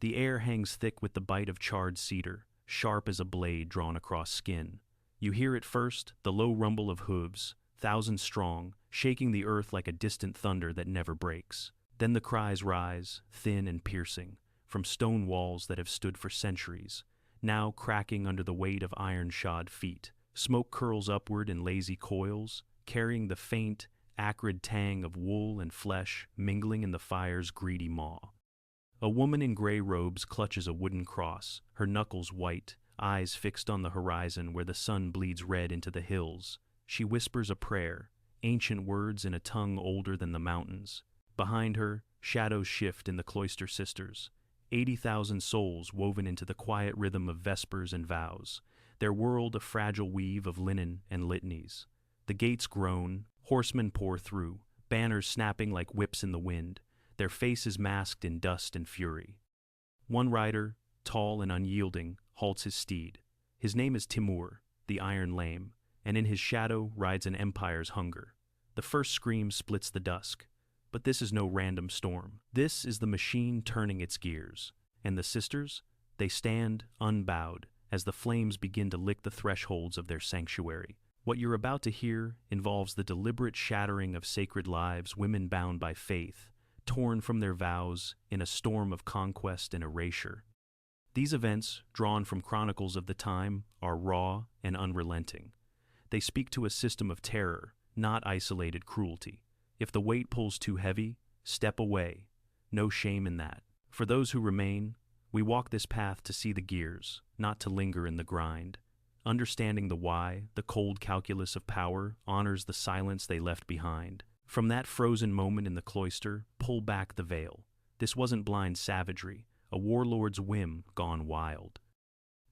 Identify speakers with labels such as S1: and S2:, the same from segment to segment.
S1: The air hangs thick with the bite of charred cedar, sharp as a blade drawn across skin. You hear at first the low rumble of hooves, thousand strong, shaking the earth like a distant thunder that never breaks. Then the cries rise, thin and piercing, from stone walls that have stood for centuries, now cracking under the weight of iron-shod feet. Smoke curls upward in lazy coils, carrying the faint, acrid tang of wool and flesh mingling in the fire's greedy maw. A woman in gray robes clutches a wooden cross, her knuckles white, eyes fixed on the horizon where the sun bleeds red into the hills. She whispers a prayer, ancient words in a tongue older than the mountains. Behind her, shadows shift in the cloister sisters, 80,000 souls woven into the quiet rhythm of vespers and vows, their world a fragile weave of linen and litanies. The gates groan, horsemen pour through, banners snapping like whips in the wind, their faces masked in dust and fury. One rider, tall and unyielding, halts his steed. His name is Timur, the Iron Lame, and in his shadow rides an empire's hunger. The first scream splits the dusk. But this is no random storm. This is the machine turning its gears. And the sisters? They stand, unbowed, as the flames begin to lick the thresholds of their sanctuary. What you're about to hear involves the deliberate shattering of sacred lives, women bound by faith, torn from their vows in a storm of conquest and erasure. These events, drawn from chronicles of the time, are raw and unrelenting. They speak to a system of terror, not isolated cruelty. If the weight pulls too heavy, step away. No shame in that. For those who remain, we walk this path to see the gears, not to linger in the grind. Understanding the why, the cold calculus of power, honors the silence they left behind. From that frozen moment in the cloister, pull back the veil. This wasn't blind savagery, a warlord's whim gone wild.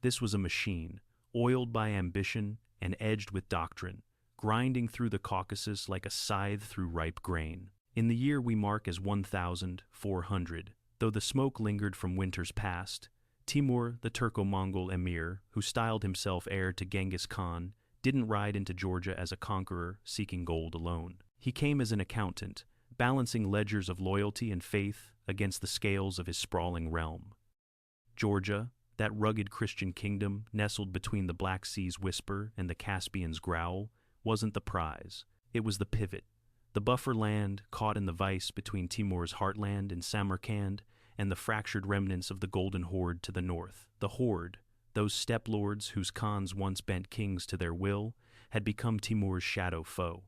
S1: This was a machine, oiled by ambition and edged with doctrine, grinding through the Caucasus like a scythe through ripe grain. In the year we mark as 1400, though the smoke lingered from winters past, Timur, the Turco-Mongol emir, who styled himself heir to Genghis Khan, didn't ride into Georgia as a conqueror seeking gold alone. He came as an accountant, balancing ledgers of loyalty and faith against the scales of his sprawling realm. Georgia, that rugged Christian kingdom nestled between the Black Sea's whisper and the Caspian's growl, wasn't the prize. It was the pivot, the buffer land caught in the vice between Timur's heartland in Samarkand and the fractured remnants of the Golden Horde to the north. The Horde, those steppe lords whose khans once bent kings to their will, had become Timur's shadow foe.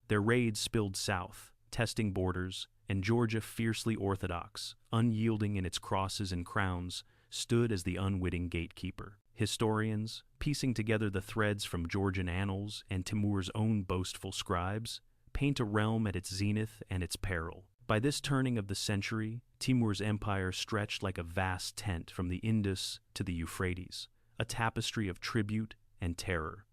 S1: Their raids spilled south, testing borders, and Georgia, fiercely orthodox, unyielding in its crosses and crowns, stood as the unwitting gatekeeper. Historians, piecing together the threads from Georgian annals and Timur's own boastful scribes, paint a realm at its zenith and its peril. By this turning of the century, Timur's empire stretched like a vast tent from the Indus to the Euphrates, a tapestry of tribute and terror.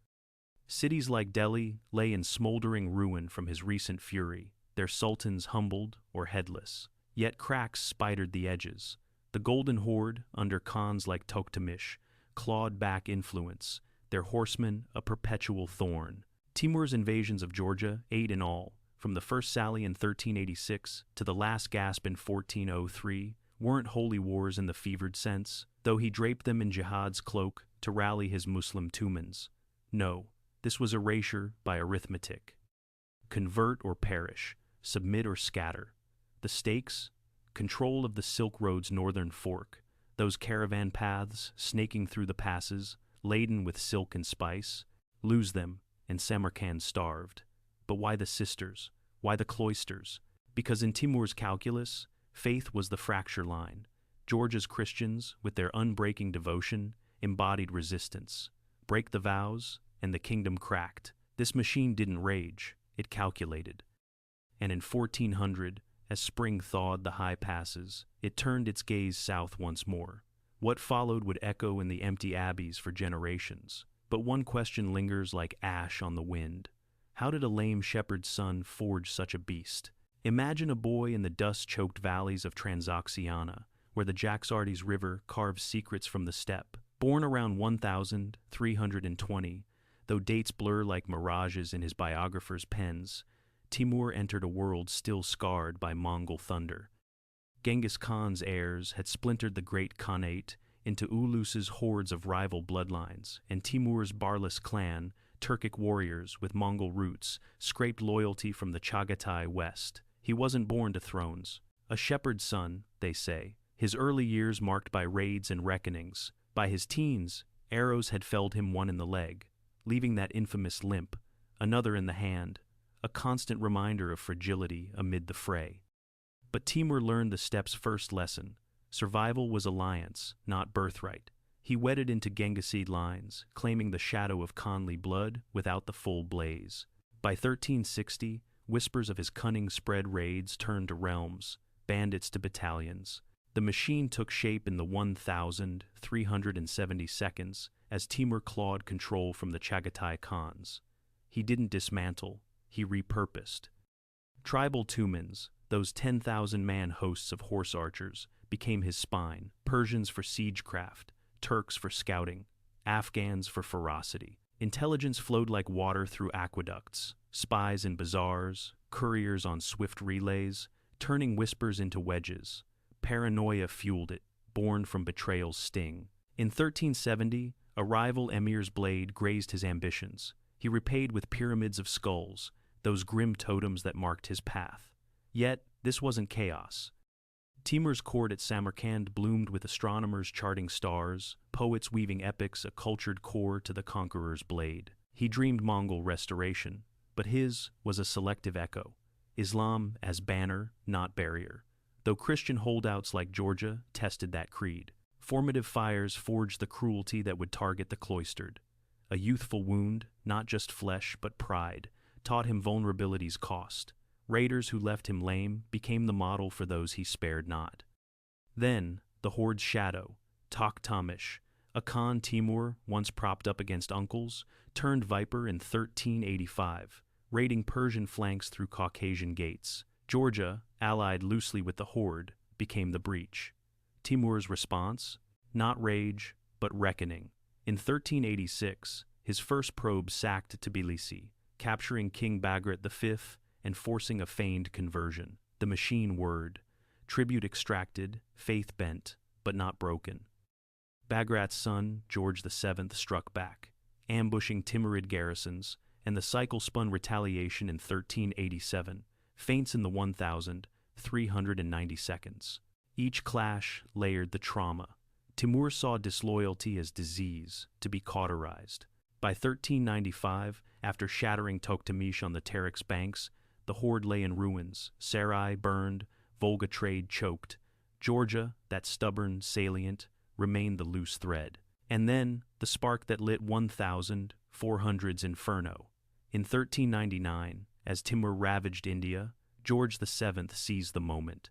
S1: Cities like Delhi lay in smoldering ruin from his recent fury, their sultans humbled or headless. Yet cracks spidered the edges. The Golden Horde, under khans like Toktamish, clawed back influence, their horsemen a perpetual thorn. Timur's invasions of Georgia, 8 in all, from the first sally in 1386 to the last gasp in 1403, weren't holy wars in the fevered sense, though he draped them in jihad's cloak to rally his Muslim tumans. No, this was erasure by arithmetic. Convert or perish, submit or scatter. The stakes? Control of the Silk Road's northern fork, those caravan paths snaking through the passes, laden with silk and spice. Lose them, and Samarkand starved. But why the sisters? Why the cloisters? Because in Timur's calculus, faith was the fracture line. Georgia's Christians, with their unbreaking devotion, embodied resistance. Break the vows, and the kingdom cracked. This machine didn't rage, it calculated. And in 1400, as spring thawed the high passes, it turned its gaze south once more. What followed would echo in the empty abbeys for generations. But one question lingers like ash on the wind. How did a lame shepherd's son forge such a beast? Imagine a boy in the dust-choked valleys of Transoxiana, where the Jaxartes River carves secrets from the steppe. Born around 1320, though dates blur like mirages in his biographer's pens, Timur entered a world still scarred by Mongol thunder. Genghis Khan's heirs had splintered the great Khanate into Ulus's hordes of rival bloodlines, and Timur's Barlas clan, Turkic warriors with Mongol roots, scraped loyalty from the Chagatai west. He wasn't born to thrones. A shepherd's son, they say, his early years marked by raids and reckonings. By his teens, arrows had felled him one in the leg, leaving that infamous limp, another in the hand, a constant reminder of fragility amid the fray. But Timur learned the steppes' first lesson. Survival was alliance, not birthright. He wedded into Genghisid lines, claiming the shadow of Khanly blood without the full blaze. By 1360, whispers of his cunning spread raids turned to realms, bandits to battalions. The machine took shape in the 1,370 seconds as Timur clawed control from the Chagatai Khans. He didn't dismantle, he repurposed. Tribal Tumans, those 10,000-man hosts of horse archers, became his spine, Persians for siegecraft, Turks for scouting, Afghans for ferocity. Intelligence flowed like water through aqueducts, spies in bazaars, couriers on swift relays, turning whispers into wedges. Paranoia fueled it, born from betrayal's sting. In 1370, a rival emir's blade grazed his ambitions. He repaid with pyramids of skulls, those grim totems that marked his path. Yet, this wasn't chaos. Timur's court at Samarkand bloomed with astronomers charting stars, poets weaving epics, a cultured core to the conqueror's blade. He dreamed Mongol restoration, but his was a selective echo. Islam as banner, not barrier. Though Christian holdouts like Georgia tested that creed. Formative fires forged the cruelty that would target the cloistered. A youthful wound, not just flesh but pride, taught him vulnerability's cost. Raiders who left him lame became the model for those he spared not. Then, the Horde's shadow, Tokhtamish, a Khan Timur once propped up against uncles, turned viper in 1385, raiding Persian flanks through Caucasian gates. Georgia, allied loosely with the Horde, became the breach. Timur's response? Not rage, but reckoning. In 1386, his first probe sacked Tbilisi, capturing King Bagrat V and forcing a feigned conversion. The machine whirred, tribute extracted, faith bent, but not broken. Bagrat's son, George VII, struck back, ambushing Timurid garrisons, and the cycle spun retaliation in 1387, feints in the 1,390 seconds. Each clash layered the trauma. Timur saw disloyalty as disease, to be cauterized. By 1395, after shattering Tokhtamish on the Terek's banks, the Horde lay in ruins, Sarai burned, Volga trade choked. Georgia, that stubborn, salient, remained the loose thread. And then, the spark that lit 1400's inferno. In 1399, as Timur ravaged India, George VII seized the moment.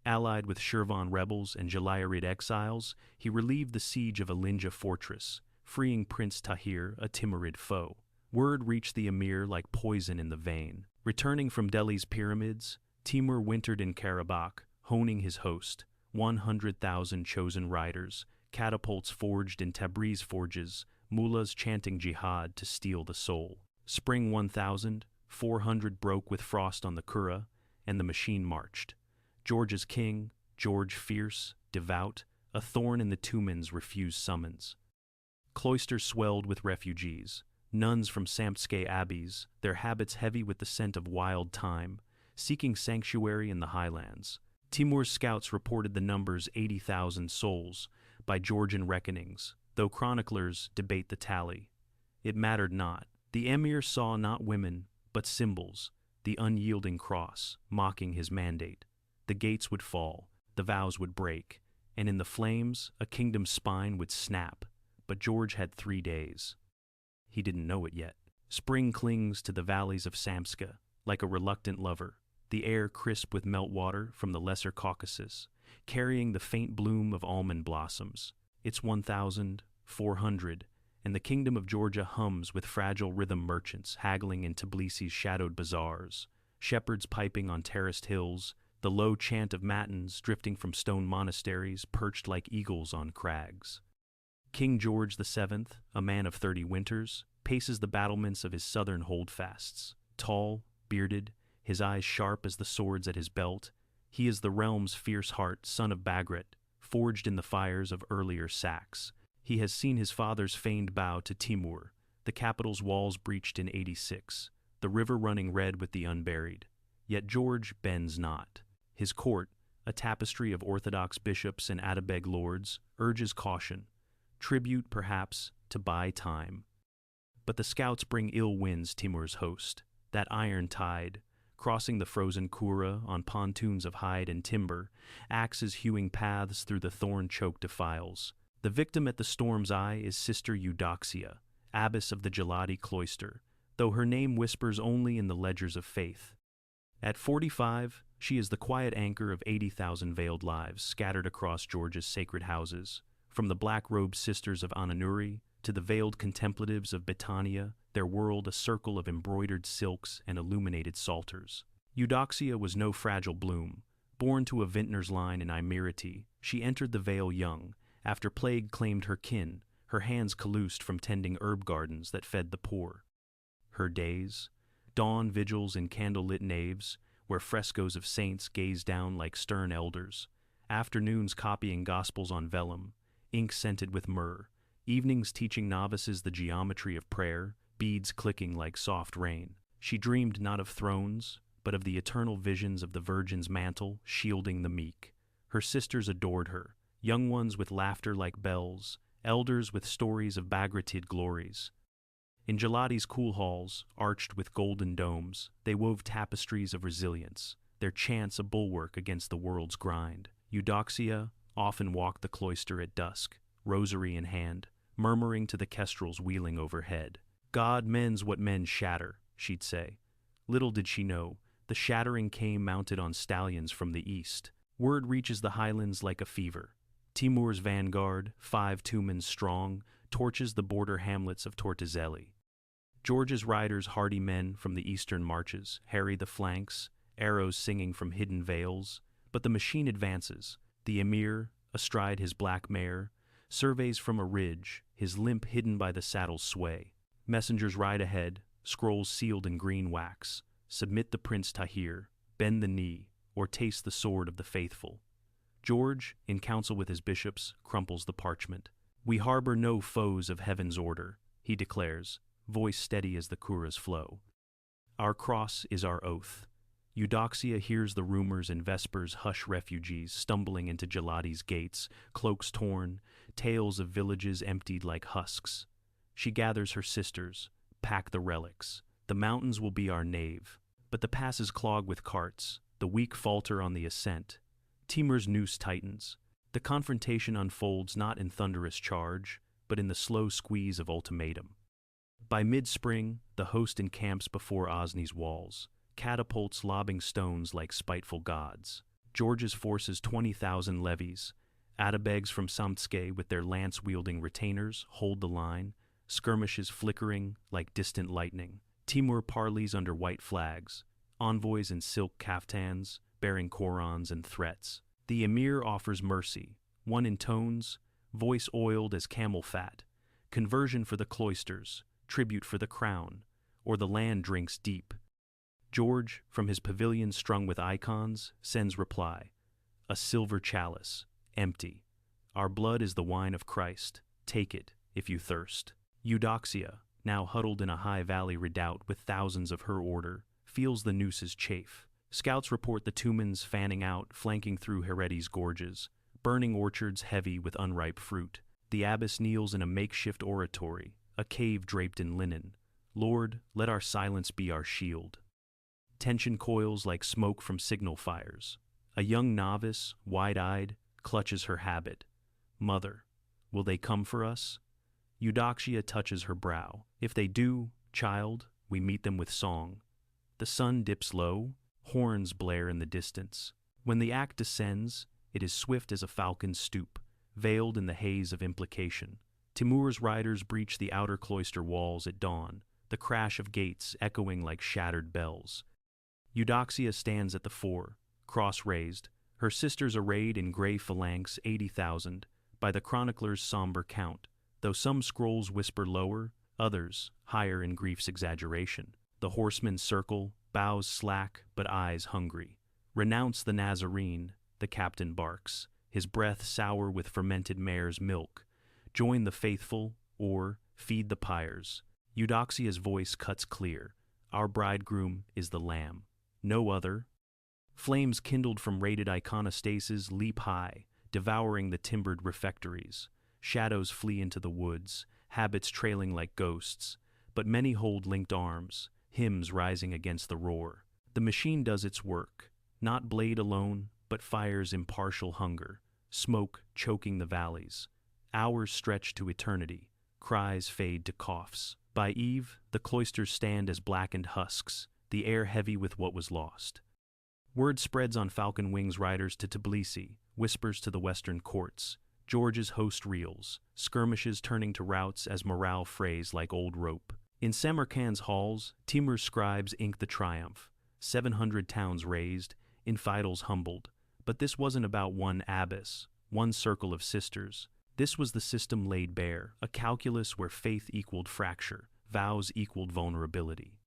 S1: Allied with Shirvan rebels and Jalayiride exiles, he relieved the siege of Alinja fortress, freeing Prince Tahir, a Timurid foe. Word reached the emir like poison in the vein. Returning from Delhi's pyramids, Timur wintered in Karabakh, honing his host, 100,000 chosen riders, catapults forged in Tabriz forges, mullahs chanting jihad to steal the soul. Spring 1400 broke with frost on the Kura, and the machine marched. Georgia's king, George fierce, devout, a thorn in the Tumans refused summons. Cloisters swelled with refugees, nuns from Samtskhe Abbeys, their habits heavy with the scent of wild thyme, seeking sanctuary in the highlands. Timur's scouts reported the numbers 80,000 souls, by Georgian reckonings, though chroniclers debate the tally. It mattered not. The emir saw not women, but symbols, the unyielding cross, mocking his mandate. The gates would fall, the vows would break, and in the flames a kingdom's spine would snap. But George had 3 days. He didn't know it yet. Spring clings to the valleys of Samtskhe, like a reluctant lover, the air crisp with meltwater from the lesser Caucasus, carrying the faint bloom of almond blossoms. It's 1400, and the kingdom of Georgia hums with fragile rhythm merchants haggling in Tbilisi's shadowed bazaars, shepherds piping on terraced hills, the low chant of matins drifting from stone monasteries perched like eagles on crags. King George VII, a man of 30 winters, paces the battlements of his southern holdfasts. Tall, bearded, his eyes sharp as the swords at his belt, He is the realm's fierce heart, son of Bagrat, forged in the fires of earlier sacks. He has seen his father's feigned bow to Timur, the capital's walls breached in 86, the river running red with the unburied. Yet George bends not. His court, a tapestry of Orthodox bishops and Atabeg lords, urges caution, tribute perhaps to buy time. But the scouts bring ill winds Timur's host, that iron tide, crossing the frozen Kura on pontoons of hide and timber, axes hewing paths through the thorn-choked defiles. The victim at the storm's eye is Sister Eudoxia, abbess of the Gelati cloister, though her name whispers only in the ledgers of faith. At 45, she is the quiet anchor of 80,000 veiled lives scattered across Georgia's sacred houses, from the black-robed sisters of Ananuri to the veiled contemplatives of Betania, their world a circle of embroidered silks and illuminated psalters. Eudoxia was no fragile bloom. Born to a vintner's line in Imerity, she entered the vale young, after plague claimed her kin, her hands calloused from tending herb gardens that fed the poor. Her days, dawn vigils in candle-lit naves, where frescoes of saints gaze down like stern elders, afternoons copying gospels on vellum, ink scented with myrrh, evenings teaching novices the geometry of prayer, beads clicking like soft rain. She dreamed not of thrones, but of the eternal visions of the Virgin's mantle shielding the meek. Her sisters adored her, young ones with laughter like bells, elders with stories of Bagratid glories. In Gelati's cool halls, arched with golden domes, they wove tapestries of resilience, their chants a bulwark against the world's grind. Eudoxia often walked the cloister at dusk, rosary in hand, murmuring to the kestrels wheeling overhead. God mends what men shatter, she'd say. Little did she know, the shattering came mounted on stallions from the east. Word reaches the highlands like a fever. Timur's vanguard, 5 tumens strong, torches the border hamlets of Tortizelli. George's riders, hardy men from the eastern marches, harry the flanks, arrows singing from hidden vales. But the machine advances. The emir, astride his black mare, surveys from a ridge, his limp hidden by the saddle's sway. Messengers ride ahead, scrolls sealed in green wax. Submit the Prince Tahir, bend the knee, or taste the sword of the faithful. George, in council with his bishops, crumples the parchment. We harbor no foes of heaven's order, he declares, voice steady as the Kura's flow. Our cross is our oath. Eudoxia hears the rumors in vespers hush refugees stumbling into Gelati's gates, cloaks torn, tales of villages emptied like husks. She gathers her sisters, pack the relics. The mountains will be our nave, but the passes clog with carts, the weak falter on the ascent. Timur's noose tightens. The confrontation unfolds not in thunderous charge, but in the slow squeeze of ultimatum. By mid-spring, the host encamps before Ozni's walls, catapults lobbing stones like spiteful gods. George's forces 20,000 levies. Atabegs from Samtskhe with their lance-wielding retainers hold the line, skirmishes flickering like distant lightning. Timur parleys under white flags, envoys in silk kaftans, bearing Korans and threats. The emir offers mercy, one in tones, voice oiled as camel fat, conversion for the cloisters, tribute for the crown, or the land drinks deep. George, from his pavilion strung with icons, sends reply, a silver chalice, empty. Our blood is the wine of Christ, take it if you thirst. Eudoxia, now huddled in a high valley redoubt with thousands of her order, feels the nooses chafe. Scouts report the tumens fanning out, flanking through Herede's gorges, burning orchards heavy with unripe fruit. The abbess kneels in a makeshift oratory, a cave draped in linen. Lord, let our silence be our shield. Tension coils like smoke from signal fires. A young novice, wide-eyed, clutches her habit. Mother, will they come for us? Eudoxia touches her brow. If they do, child, we meet them with song. The sun dips low, horns blare in the distance. When the act descends, it is swift as a falcon's stoop, veiled in the haze of implication. Timur's riders breach the outer cloister walls at dawn, the crash of gates echoing like shattered bells. Eudoxia stands at the fore, cross raised, her sisters arrayed in gray phalanx 80,000, by the chronicler's somber count, though some scrolls whisper lower, others higher in grief's exaggeration. The horsemen circle, bows slack but eyes hungry. "Renounce the Nazarene," the captain barks, his breath sour with fermented mare's milk. "Join the faithful, or feed the pyres." Eudoxia's voice cuts clear. "Our bridegroom is the Lamb. No other." Flames kindled from raided iconostases leap high, devouring the timbered refectories. Shadows flee into the woods, habits trailing like ghosts, but many hold linked arms, hymns rising against the roar. The machine does its work, not blade alone, but fire's impartial hunger, smoke choking the valleys. Hours stretch to eternity, cries fade to coughs. By eve, the cloisters stand as blackened husks, the air heavy with what was lost. Word spreads on falcon wings riders to Tbilisi, whispers to the western courts. George's host reels, skirmishes turning to routs as morale frays like old rope. In Samarkand's halls, Timur's scribes ink the triumph. 700 towns razed, infidels humbled. But this wasn't about one abbess, one circle of sisters. This was the system laid bare, a calculus where faith equaled fracture, vows equaled vulnerability.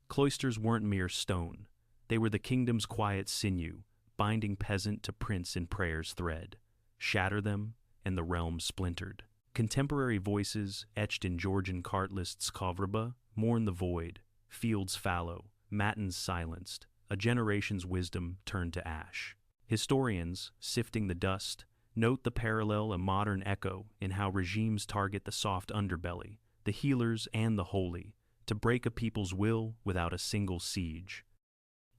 S1: Cloisters weren't mere stone. They were the kingdom's quiet sinew, binding peasant to prince in prayer's thread. Shatter them, and the realm splintered. Contemporary voices, etched in Georgian cart lists Kovraba, mourn the void, fields fallow, matins silenced, a generation's wisdom turned to ash. Historians, sifting the dust, note the parallel, a modern echo in how regimes target the soft underbelly, the healers and the holy, to break a people's will without a single siege.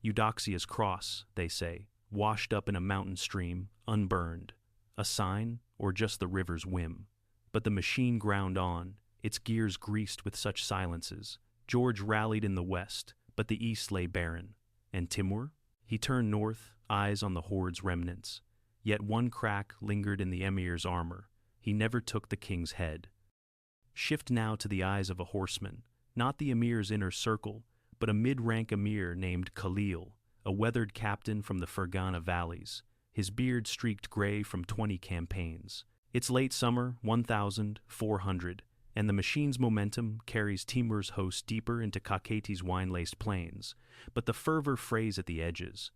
S1: Eudoxia's cross, they say, washed up in a mountain stream, unburned. A sign, or just the river's whim? But the machine ground on, its gears greased with such silences. George rallied in the west, but the east lay barren. And Timur? He turned north, eyes on the Horde's remnants. Yet one crack lingered in the emir's armor. He never took the king's head. Shift now to the eyes of a horseman, not the emir's inner circle, but a mid-rank emir named Khalil, a weathered captain from the Fergana valleys, his beard streaked gray from 20 campaigns. It's late summer, 1400, and the machine's momentum carries Timur's host deeper into Caucasus' wine-laced plains, but the fervor frays at the edges.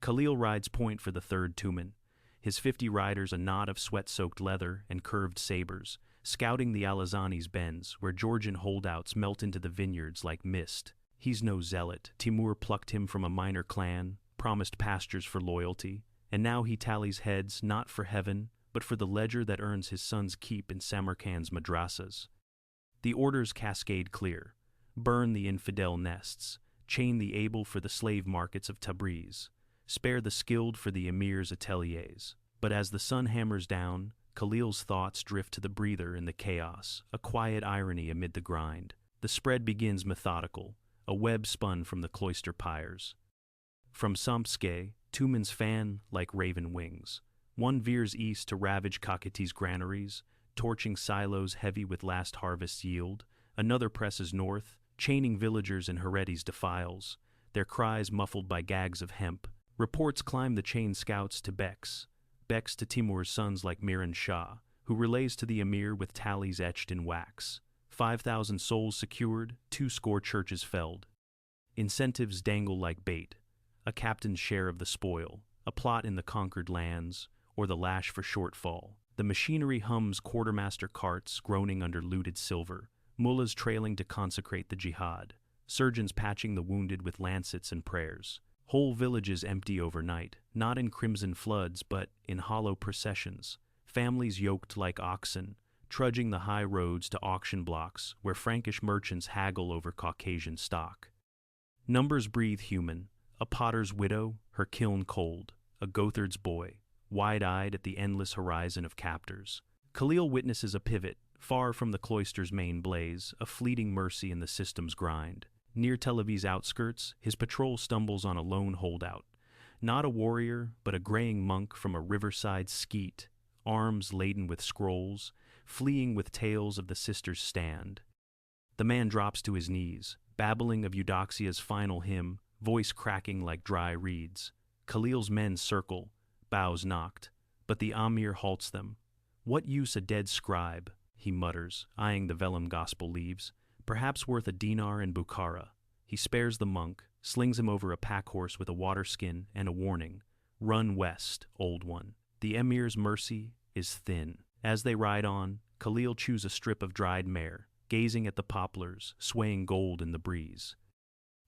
S1: Khalil rides point for the third Tumen, his 50 riders a knot of sweat-soaked leather and curved sabers, scouting the Alazani's bends, where Georgian holdouts melt into the vineyards like mist. He's no zealot. Timur plucked him from a minor clan, promised pastures for loyalty, and now he tallies heads not for heaven, but for the ledger that earns his son's keep in Samarkand's madrasas. The orders cascade clear. Burn the infidel nests, chain the able for the slave markets of Tabriz, spare the skilled for the emir's ateliers. But as the sun hammers down, Khalil's thoughts drift to the breather in the chaos, a quiet irony amid the grind. The spread begins methodical, a web spun from the cloister pyres. From Samtskhe, Tumen's fan like raven wings. One veers east to ravage Caucasus' granaries, torching silos heavy with last harvest's yield. Another presses north, chaining villagers in Heredes' defiles, their cries muffled by gags of hemp. Reports climb the chained scouts to Beks to Timur's sons like Miran Shah, who relays to the emir with tallies etched in wax. 5,000 souls secured, 20 churches felled. Incentives dangle like bait, a captain's share of the spoil, a plot in the conquered lands, or the lash for shortfall. The machinery hums quartermaster carts groaning under looted silver, mullahs trailing to consecrate the jihad, surgeons patching the wounded with lancets and prayers. Whole villages empty overnight, not in crimson floods but in hollow processions, families yoked like oxen, trudging the high roads to auction blocks where Frankish merchants haggle over Caucasian stock. Numbers breathe human, a potter's widow, her kiln cold, a goatherd's boy, wide-eyed at the endless horizon of captors. Khalil witnesses a pivot, far from the cloister's main blaze, a fleeting mercy in the system's grind. Near Tel Aviv's outskirts, his patrol stumbles on a lone holdout. Not a warrior, but a graying monk from a riverside skeet, arms laden with scrolls, fleeing with tales of the sisters' stand. The man drops to his knees, babbling of Eudoxia's final hymn, voice cracking like dry reeds. Khalil's men circle, bows knocked, but the emir halts them. "What use a dead scribe?" he mutters, eyeing the vellum gospel leaves. "Perhaps worth a dinar in Bukhara." He spares the monk, slings him over a pack horse with a water skin and a warning, "Run west, old one." The emir's mercy is thin. As they ride on, Khalil chews a strip of dried mare, gazing at the poplars, swaying gold in the breeze.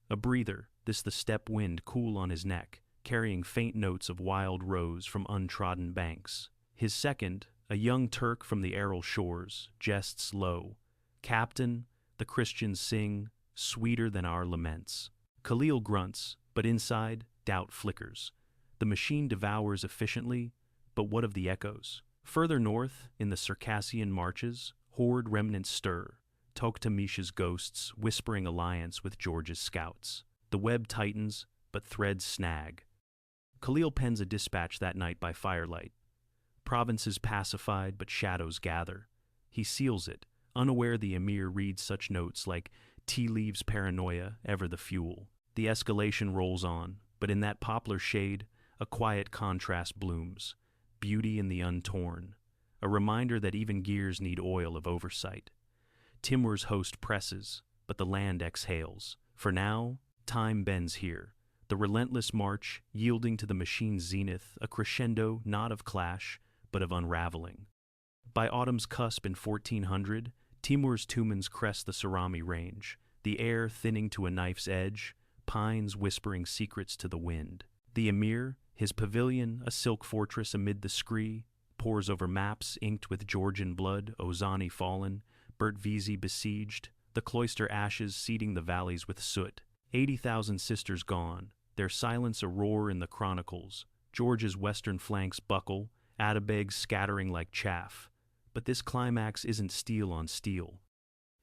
S1: A breather, this the steppe wind cool on his neck, carrying faint notes of wild rose from untrodden banks. His second, a young Turk from the Aral shores, jests low. "Captain, the Christians sing, sweeter than our laments." Khalil grunts, but inside, doubt flickers. The machine devours efficiently, but what of the echoes? Further north, in the Circassian marches, Horde remnants stir, Tokhtamish's ghosts whispering alliance with George's scouts. The web tightens, but threads snag. Khalil pens a dispatch that night by firelight. Provinces pacified, but shadows gather. He seals it, unaware the emir reads such notes like "tea leaves paranoia, ever the fuel." The escalation rolls on, but in that poplar shade, a quiet contrast blooms. Beauty in the untorn. A reminder that even gears need oil of oversight. Timur's host presses, but the land exhales. For now, time bends here. The relentless march, yielding to the machine's zenith, a crescendo not of clash, but of unraveling. By autumn's cusp in 1400, Timur's Tumans crest the Sarami range, the air thinning to a knife's edge, pines whispering secrets to the wind. The emir, his pavilion a silk fortress amid the scree, pores over maps inked with Georgian blood, Ozni fallen, Bertvizi besieged, the cloister ashes seeding the valleys with soot. 80,000 sisters gone, their silence a roar in the chronicles. George's western flanks buckle, Atabegs scattering like chaff. But this climax isn't steel on steel.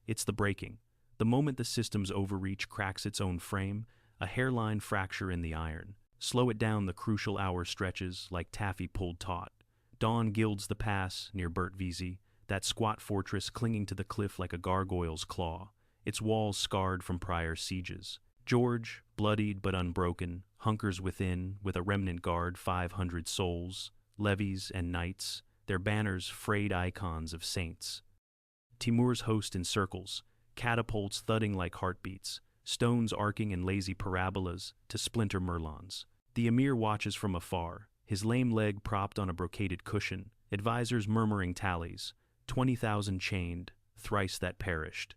S1: It's the breaking. The moment the system's overreach cracks its own frame, a hairline fracture in the iron. Slow it down, the crucial hour stretches like taffy pulled taut. Dawn gilds the pass near Bertvizi, that squat fortress clinging to the cliff like a gargoyle's claw, its walls scarred from prior sieges. George, bloodied but unbroken, hunkers within with a remnant guard, 500 souls, levies and knights, their banners frayed icons of saints. Timur's host encircles, catapults thudding like heartbeats, stones arcing in lazy parabolas to splinter merlons. The emir watches from afar, his lame leg propped on a brocaded cushion, advisors murmuring tallies, 20,000 chained, thrice that perished.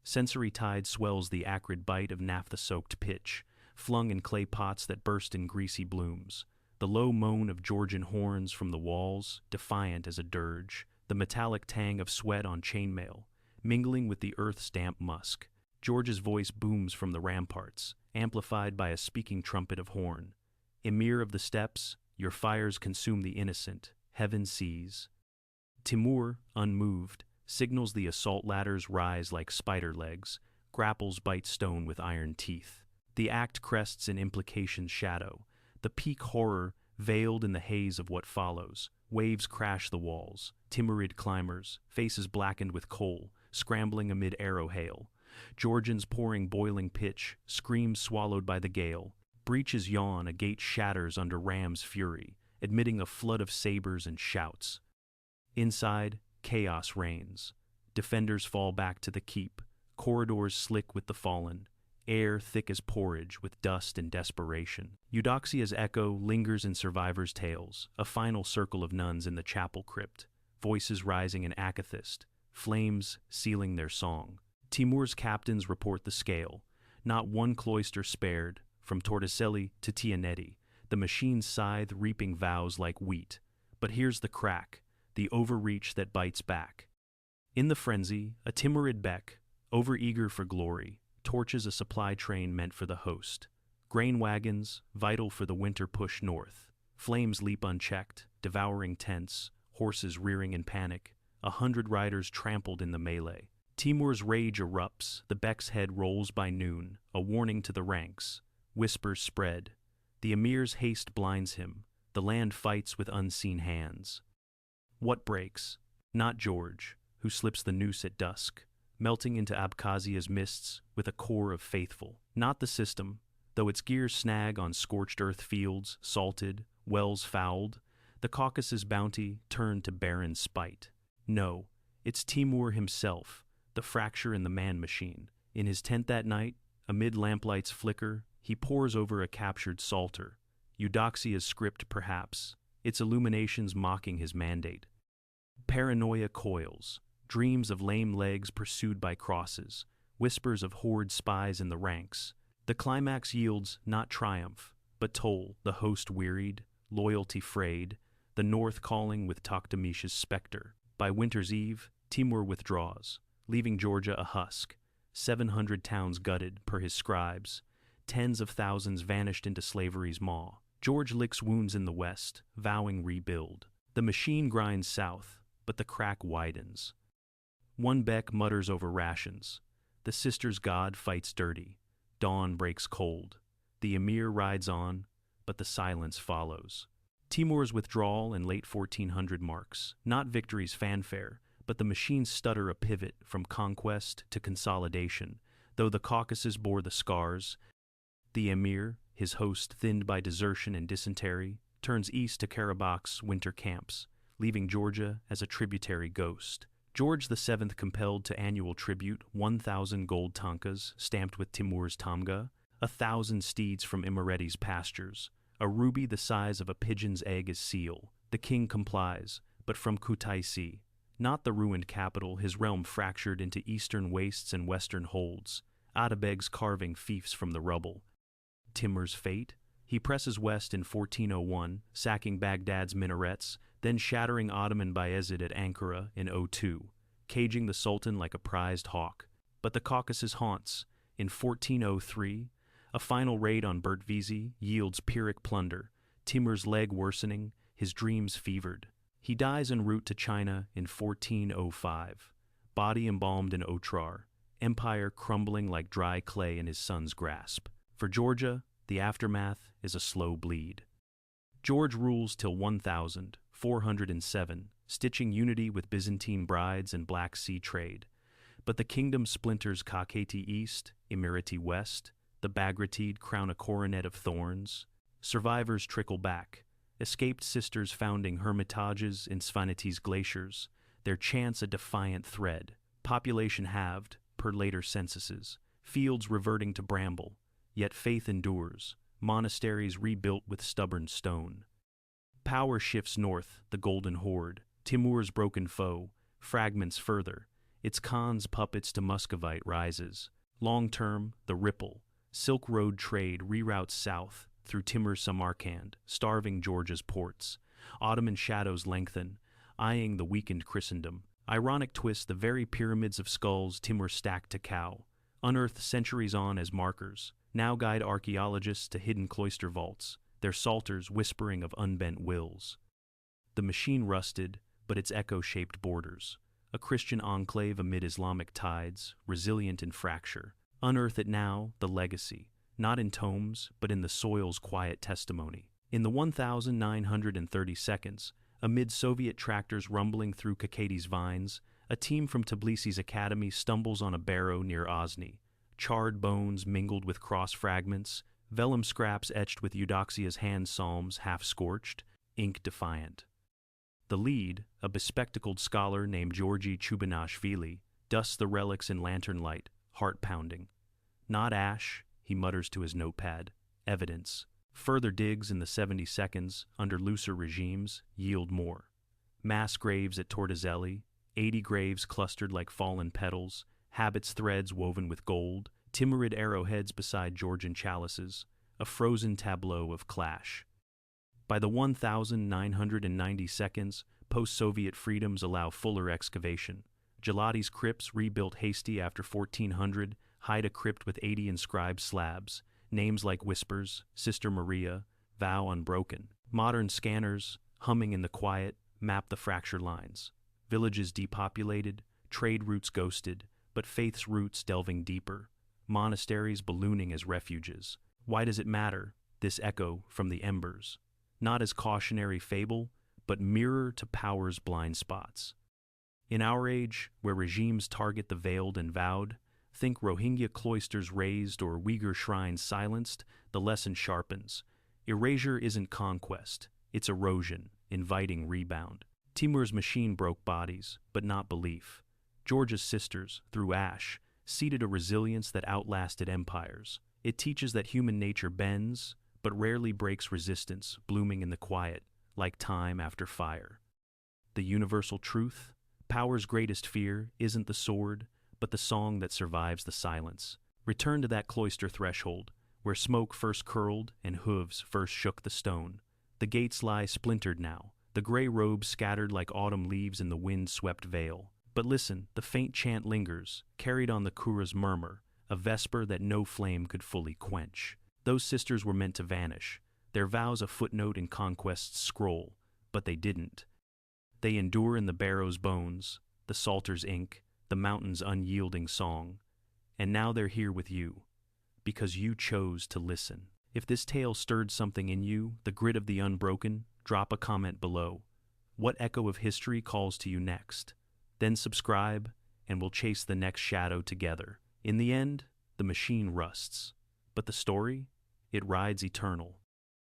S1: Sensory tide swells the acrid bite of naphtha-soaked pitch, flung in clay pots that burst in greasy blooms. The low moan of Georgian horns from the walls, defiant as a dirge, the metallic tang of sweat on chainmail, mingling with the earth's damp musk. George's voice booms from the ramparts, amplified by a speaking trumpet of horn. "Emir of the steppes, your fires consume the innocent, heaven sees." Timur, unmoved, signals the assault ladders rise like spider legs, grapples bite stone with iron teeth. The act crests in implication's shadow, the peak horror veiled in the haze of what follows. Waves crash the walls, Timurid climbers, faces blackened with coal, scrambling amid arrow hail. Georgians pouring boiling pitch, screams swallowed by the gale. Breaches yawn, a gate shatters under Ram's fury, admitting a flood of sabers and shouts. Inside, chaos reigns. Defenders fall back to the keep, corridors slick with the fallen, air thick as porridge with dust and desperation. Eudoxia's echo lingers in survivors' tales, a final circle of nuns in the chapel crypt, voices rising in akathist, flames sealing their song. Timur's captains report the scale, not one cloister spared, from Torticelli to Tianetti, the machine's scythe reaping vows like wheat. But here's the crack, the overreach that bites back. In the frenzy, a Timurid Bek, overeager for glory, torches a supply train meant for the host. Grain wagons, vital for the winter push north. Flames leap unchecked, devouring tents, horses rearing in panic, 100 riders trampled in the melee. Timur's rage erupts, the Bek's head rolls by noon, a warning to the ranks. Whispers spread. The emir's haste blinds him, the land fights with unseen hands. What breaks? Not George, who slips the noose at dusk, melting into Abkhazia's mists with a core of faithful. Not the system, though its gears snag on scorched earth fields, salted, wells fouled, the Caucasus bounty turned to barren spite. No, it's Timur himself, the fracture in the man-machine. In his tent that night, amid lamplight's flicker, He pores over a captured psalter, Eudoxia's script perhaps, its illuminations mocking his mandate. Paranoia coils, dreams of lame legs pursued by crosses, whispers of Horde spies in the ranks. The climax yields not triumph, but toll, the host wearied, loyalty frayed, the north calling with Tokhtamish's specter. By winter's eve, Timur withdraws, leaving Georgia a husk, 700 towns gutted per his scribes, tens of thousands vanished into slavery's maw. George licks wounds in the west, vowing rebuild. The machine grinds south, but the crack widens. One beck mutters over rations. The sister's god fights dirty. Dawn breaks cold. The emir rides on, but the silence follows. Timur's withdrawal in late 1400 marks, not victory's fanfare, but the machine's stutter a pivot from conquest to consolidation. Though the Caucasus bore the scars, the emir, his host thinned by desertion and dysentery, turns east to Karabakh's winter camps, leaving Georgia as a tributary ghost. George VII compelled to annual tribute 1,000 gold tankas stamped with Timur's tamga, 1,000 steeds from Imereti's pastures, a ruby the size of a pigeon's egg as seal. The king complies, but from Kutaisi, not the ruined capital, his realm fractured into eastern wastes and western holds, Atabeg's carving fiefs from the rubble. Timur's fate? He presses west in 1401, sacking Baghdad's minarets, then shattering Ottoman Bayezid at Ankara in 02, caging the Sultan like a prized hawk. But the Caucasus haunts. In 1403, a final raid on Bertvizi yields Pyrrhic plunder, Timur's leg worsening, his dreams fevered. He dies en route to China in 1405, body embalmed in Otrar, empire crumbling like dry clay in his son's grasp. For Georgia, the aftermath is a slow bleed. George rules till 1407, stitching unity with Byzantine brides and Black Sea trade. But the kingdom splinters Kakheti east, Emirati west, the Bagratid crown a coronet of thorns. Survivors trickle back, escaped sisters founding hermitages in Svaneti's glaciers, their chants a defiant thread. Population halved, per later censuses, fields reverting to bramble, yet faith endures, monasteries rebuilt with stubborn stone. Power shifts north, the Golden Horde, Timur's broken foe, fragments further, its Khan's puppets to Muscovite rises. Long-term, the ripple, Silk Road trade reroutes south through Timur's Samarkand, starving Georgia's ports. Ottoman shadows lengthen, eyeing the weakened Christendom. Ironic twist, the very pyramids of skulls Timur stacked to cow, unearthed centuries on as markers, now guide archaeologists to hidden cloister vaults, their psalters whispering of unbent wills. The machine rusted, but its echo-shaped borders, a Christian enclave amid Islamic tides, resilient in fracture. Unearth it now, the legacy, not in tomes, but in the soil's quiet testimony. In the 1,930 seconds, amid Soviet tractors rumbling through Kakheti's vines, a team from Tbilisi's academy stumbles on a barrow near Ozni. Charred bones mingled with cross fragments, vellum scraps etched with Eudoxia's hand psalms half-scorched, ink defiant. The lead, a bespectacled scholar named Georgi Chubinashvili, dusts the relics in lantern light, heart-pounding. Not ash, he mutters to his notepad, evidence. Further digs in the 70 seconds, under looser regimes, yield more. Mass graves at Tortozelli, 80 graves clustered like fallen petals, habits threads woven with gold, Timurid arrowheads beside Georgian chalices, a frozen tableau of clash. By the 1,990 seconds, post-Soviet freedoms allow fuller excavation. Gelati's crypts, rebuilt hasty after 1400, hide a crypt with 80 inscribed slabs, names like Whispers, Sister Maria, vow unbroken. Modern scanners, humming in the quiet, map the fracture lines. Villages depopulated, trade routes ghosted, but faith's roots delving deeper. Monasteries ballooning as refuges. Why does it matter, this echo from the embers? Not as cautionary fable, but mirror to power's blind spots. In our age, where regimes target the veiled and vowed, think Rohingya cloisters razed or Uyghur shrines silenced, the lesson sharpens. Erasure isn't conquest, it's erosion, inviting rebound. Timur's machine broke bodies, but not belief. Georgia's sisters, through ash, seeded a resilience that outlasted empires. It teaches that human nature bends, but rarely breaks resistance, blooming in the quiet, like time after fire. The universal truth? Power's greatest fear isn't the sword, but the song that survives the silence. Return to that cloister threshold, where smoke first curled and hooves first shook the stone. The gates lie splintered now, the gray robes scattered like autumn leaves in the wind-swept vale. But listen, the faint chant lingers, carried on the Kura's murmur, a vesper that no flame could fully quench. Those sisters were meant to vanish, their vows a footnote in conquest's scroll, but they didn't. They endure in the barrow's bones, the psalter's ink, the mountain's unyielding song. And now they're here with you, because you chose to listen. If this tale stirred something in you, the grit of the unbroken, drop a comment below. What echo of history calls to you next? Then subscribe, and we'll chase the next shadow together. In the end, the machine rusts, but the story, it rides eternal.